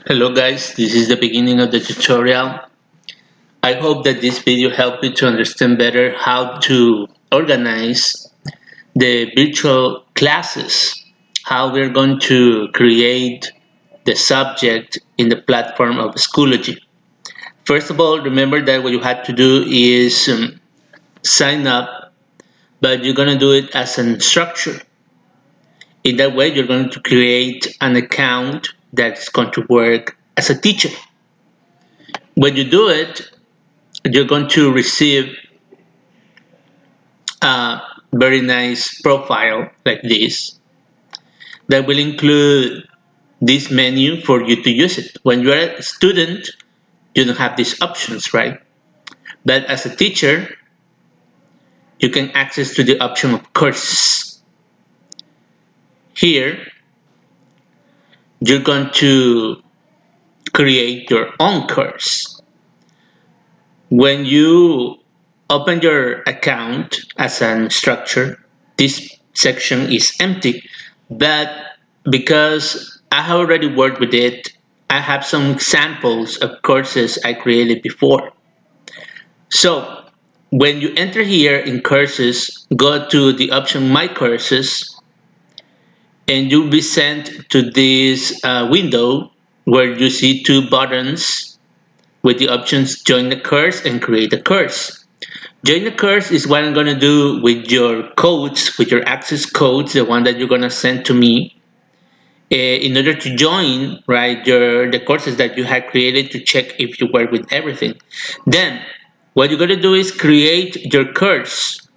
Hello guys, this is the beginning of the tutorial. I hope that this video helped you to understand better how to organize the virtual classes, how we're going to create the subject in the platform of Schoology. First of all, remember that what you have to do is sign up, but you're going to do it as an instructor. In that way, you're going to create an account that's going to work as a teacher. When you do it, you're going to receive a very nice profile like this that will include this menu for you to use it. When you're a student, you don't have these options, right? But as a teacher, you can access to the option of courses. Here, you're going to create your own course. When you open your account as an instructor, this section is empty, but because I have already worked with it, I have some examples of courses I created before. So when you enter here in courses, go to the option My Courses, and you'll be sent to this window where you see two buttons with the options Join the Course and Create a Course. Join the course is what I'm going to do with your codes, with your access codes, the one that you're going to send to me, in order to join, right, the courses that you have created to check if you work with everything. Then, what you're going to do is create your course.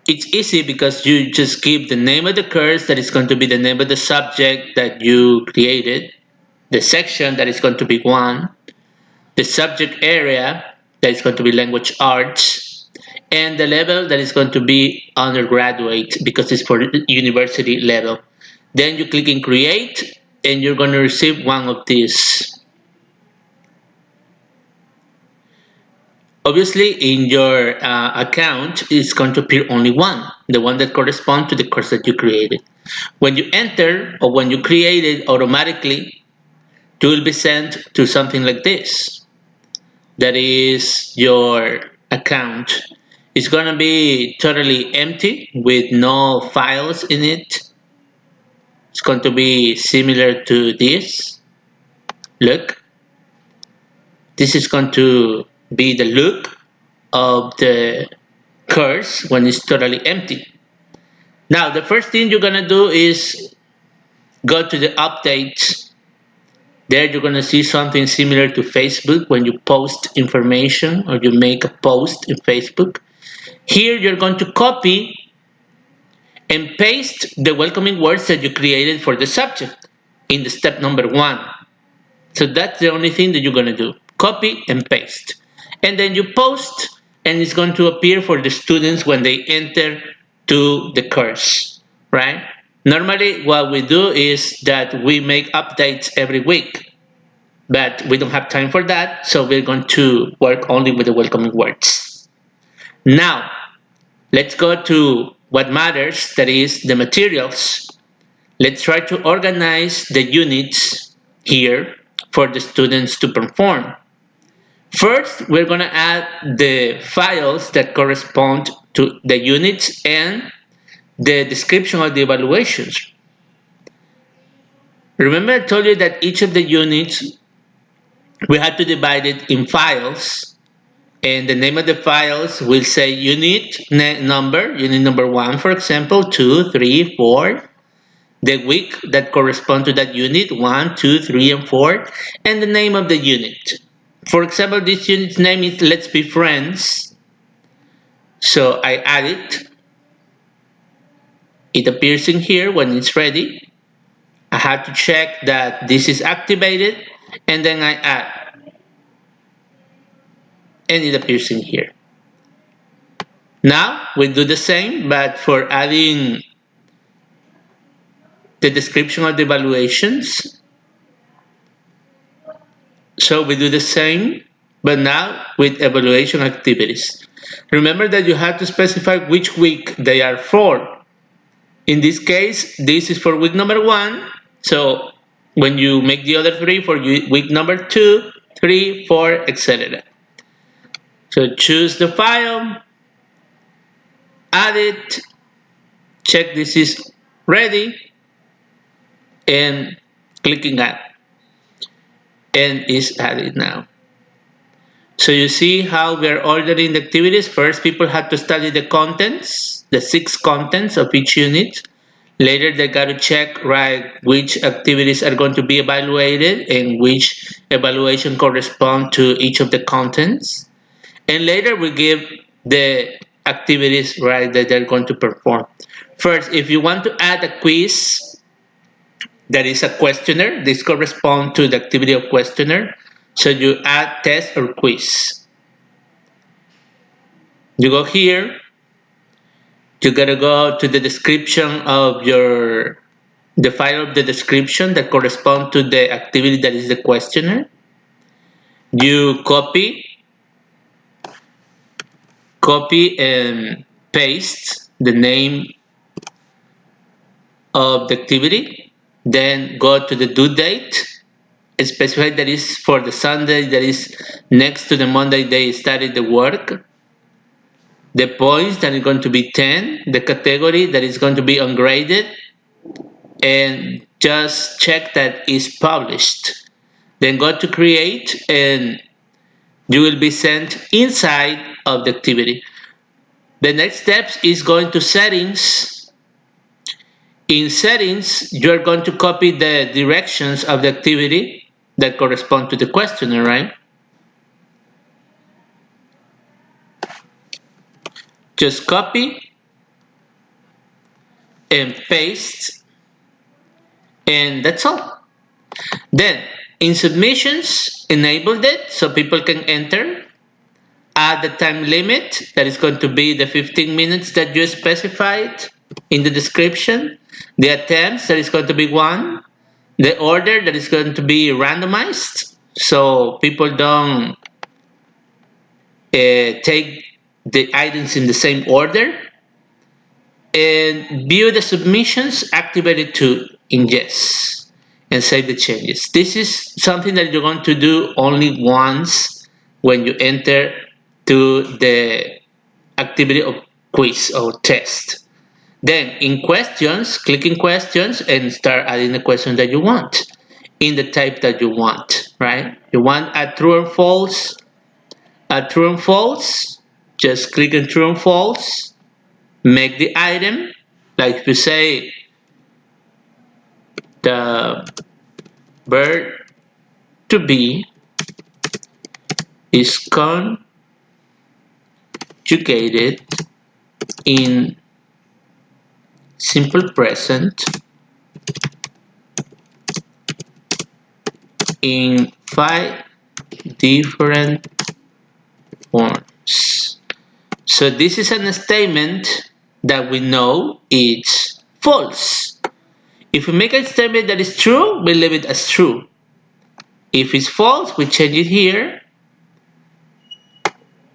It's easy because you just give the name of the course that is going to be the name of the subject that you created, the section that is going to be one, the subject area that is going to be language arts, and the level that is going to be undergraduate because it's for university level. Then you click in create and you're going to receive one of these. Obviously in your account it's going to appear only one, the one that corresponds to the course that you created. When you enter or when you create it, automatically you will be sent to something like this. That is your account. It's going to be totally empty with no files in it. It's going to be similar to this. Look, this is going to be the look of the course when it's totally empty. Now, the first thing you're going to do is go to the updates. There you're going to see something similar to Facebook when you post information or you make a post in Facebook. Here you're going to copy and paste the welcoming words that you created for the subject in the step number 1. So that's the only thing that you're going to do. Copy and paste. And then you post and it's going to appear for the students when they enter to the course, right? Normally what we do is that we make updates every week, but we don't have time for that, so we're going to work only with the welcoming words. Now, let's go to what matters, that is the materials. Let's try to organize the units here for the students to perform. First, we're going to add the files that correspond to the units and the description of the evaluations. Remember I told you that each of the units, we had to divide it in files, and the name of the files will say unit number 1, for example, 2, 3, 4, the week that corresponds to that unit, 1, 2, 3, and 4, and the name of the unit. For example, this unit's name is Let's Be Friends. So I add it. It appears in here when it's ready. I have to check that this is activated, and then I add. And it appears in here. Now we do the same, but for adding the description of the evaluations. So we do the same, but now with evaluation activities. Remember that you have to specify which week they are for. In this case, this is for week number 1, so when you make the other three for week number 2, 3, 4, etc. So choose the file, add it, check this is ready, and clicking add, and it's added now. So you see how we're ordering the activities. First, people had to study the contents, the 6 contents of each unit. Later, they got to check, right, which activities are going to be evaluated and which evaluation correspond to each of the contents. And later, we give the activities, right, that they're going to perform. First, if you want to add a quiz, that is a questionnaire. This corresponds to the activity of questionnaire. So you add test or quiz. You go here. You gotta go to the description of the file of the description that correspond to the activity that is the questionnaire. You copy and paste the name of the activity. Then go to the due date. Specify that is for the Sunday that is next to the Monday they started the work. The points that is going to be 10, the category that is going to be ungraded, and just check that is published. Then go to create and you will be sent inside of the activity. The next step is going to settings. In settings, you're going to copy the directions of the activity that correspond to the questionnaire, right? Just copy and paste, and that's all. Then in submissions, enabled it so people can enter. Add the time limit that is going to be the 15 minutes that you specified in the description. The attempts that is going to be 1. The order that is going to be randomized so people don't take the items in the same order. And view the submissions, activated to in yes, and save the changes. This is something that you're going to do only once when you enter to the activity of quiz or test. Then in questions, click in questions and start adding the question that you want in the type that you want, right? You want a true or false, just click on true and false, make the item, like if you say the verb to be is conjugated in simple present in 5 different forms. So this is a statement that we know it's false. If we make a statement that is true, we leave it as true. If it's false, we change it here.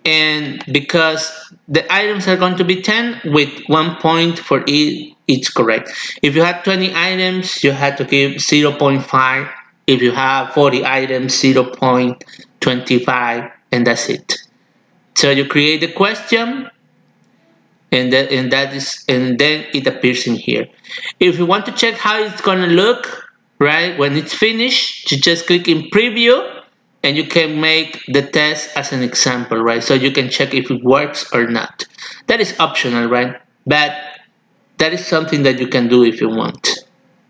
And because the items are going to be 10 with 1 point for each correct. If you have 20 items, you have to give 0.5. If you have 40 items, 0.25, and that's it. So you create the question, and then it appears in here. If you want to check how it's gonna look, right, when it's finished, you just click in preview, and you can make the test as an example, right? So you can check if it works or not. That is optional, right? But that is something that you can do if you want.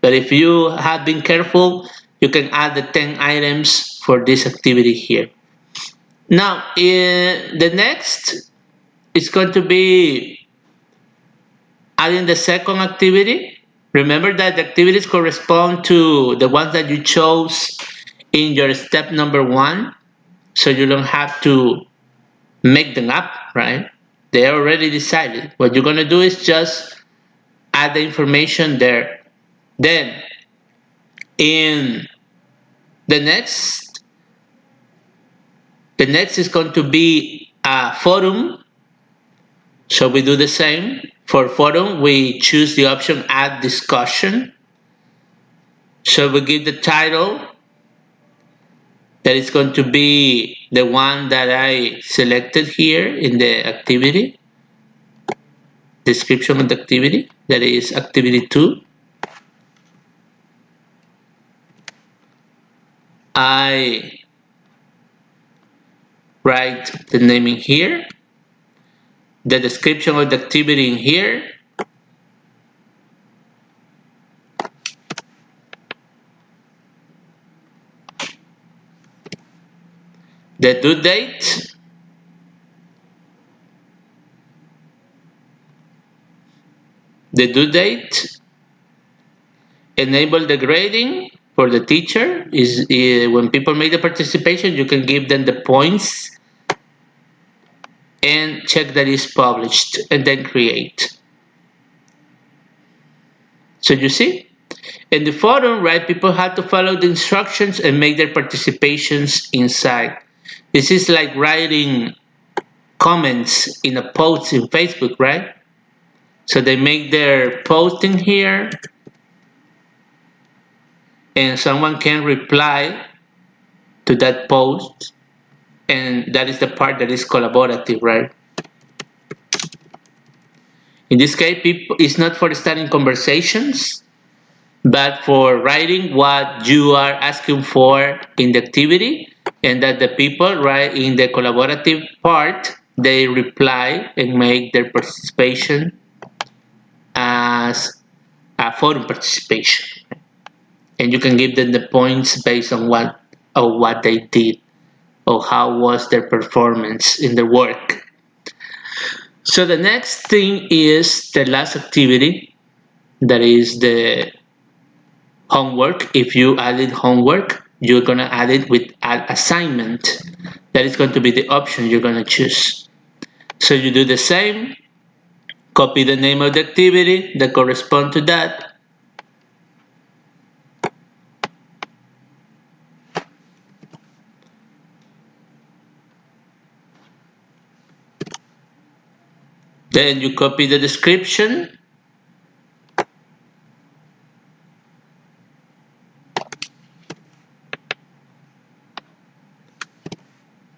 But if you have been careful, you can add the 10 items for this activity here. Now, the next is going to be adding the second activity. Remember that the activities correspond to the ones that you chose in your step number 1, so you don't have to make them up, right? They are already decided. What you're going to do is just add the information there. Then, in the next is going to be a forum. So we do the same. For forum, we choose the option add discussion. So we give the title that is going to be the one that I selected here in the activity, description of the activity, that is activity 2. I write the name in here, the description of the activity in here, the due date, enable the grading for the teacher. Is when people make the participation, you can give them the points and check that it's published and then create. So you see, in the forum, right, people have to follow the instructions and make their participations inside. This is like writing comments in a post in Facebook, right? So they make their post in here and someone can reply to that post, and that is the part that is collaborative, right? In this case, people, it's not for starting conversations, but for writing what you are asking for in the activity, and that the people, right, in the collaborative part, they reply and make their participation as a forum participation. And you can give them the points based on what they did or how was their performance in the work. So the next thing is the last activity, that is the homework. If you added homework, you're going to add it with add assignment. That is going to be the option you're going to choose. So you do the same, copy the name of the activity that correspond to that. Then you copy the description.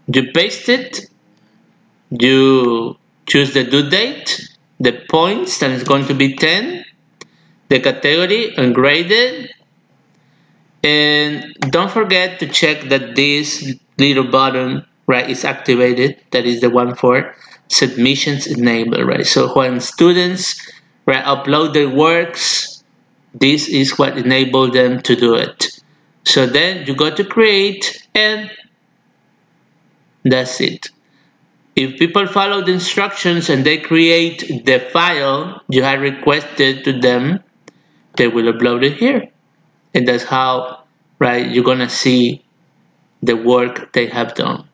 You paste it. You choose the due date, the points, that is going to be 10, the category, ungraded, and don't forget to check that this little button, right, is activated. That is the one for submissions enabled, right? So when students, right, upload their works, this is what enables them to do it. So then you go to create, and that's it. If people follow the instructions and they create the file you have requested to them, they will upload it here. And that's how, right, you're gonna see the work they have done.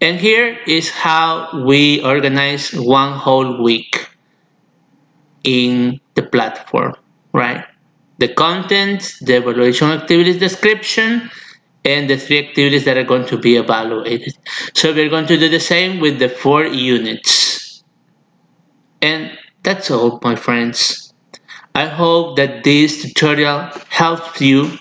And here is how we organize one whole week in the platform, right? The content, the evaluation activities description, and the 3 activities that are going to be evaluated. So we're going to do the same with the 4 units. And that's all, my friends. I hope that this tutorial helps you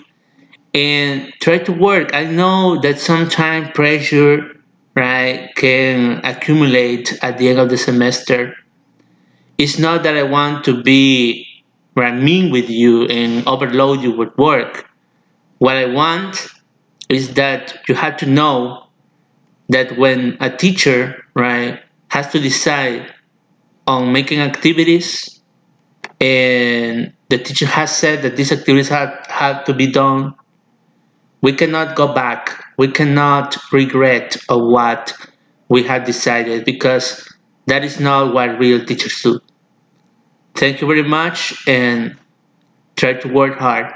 and try to work. I know that sometimes pressure, right, can accumulate at the end of the semester. It's not that I want to be, right, mean with you and overload you with work. What I want is that you have to know that when a teacher, right, has to decide on making activities, and the teacher has said that these activities have to be done, we cannot go back. We cannot regret of what we have decided, because that is not what real teachers do. Thank you very much, and try to work hard.